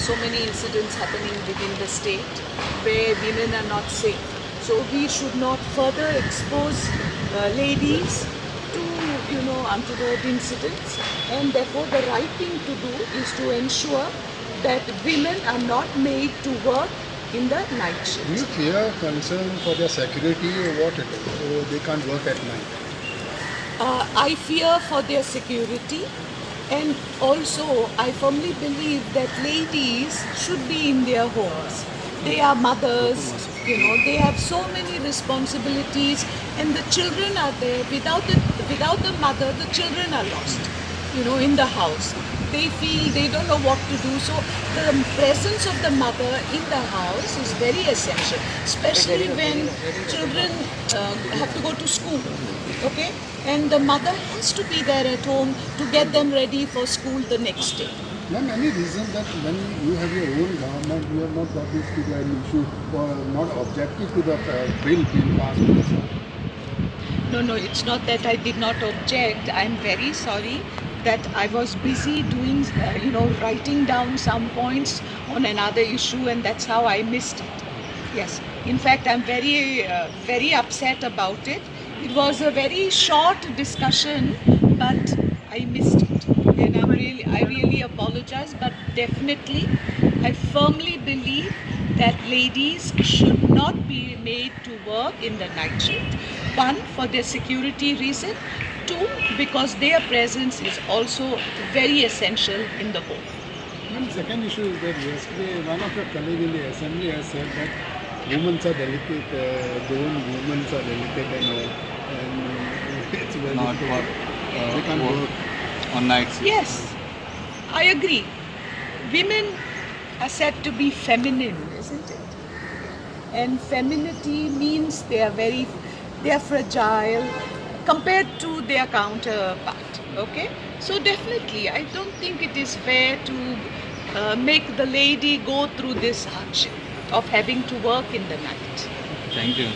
so many incidents happening within the state where women are not safe. So we should not further expose ladies to, untoward incidents, and therefore the right thing to do is to ensure that women are not made to work in the night shift. Do you fear concern for their security or what it is? So they can't work at night? I fear for their security, and also I firmly believe that ladies should be in their homes. They are mothers, they have so many responsibilities, and the children are there. Without the mother, the children are lost, in the house. They feel they don't know what to do. So the presence of the mother in the house is very essential, especially when children have to go to school. Okay, and the mother has to be there at home to get them ready for school the next day. Ma'am, any reason that when you have your own government, you have not got this to the issue or not objected to the bill being passed? No, it's not that I did not object. I'm very sorry that I was busy doing, writing down some points on another issue, and that's how I missed it. Yes, in fact, I'm very upset about it. It was a very short discussion, but I missed it, and I really apologize. But definitely, I firmly believe that ladies should not be made to work in the night shift. One, for their security reason. Two, because their presence is also very essential in the home. Ma'am, second issue is that yesterday one of your colleagues in the assembly has said that women are delicate, women are delicate and all, and it's very Not difficult. work, They can't work. on nights. Yes, I agree. Women are said to be feminine, isn't it? And femininity means they are fragile compared to their counterpart. Okay, so definitely, I don't think it is fair to make the lady go through this hardship of having to work in the night. Thank you.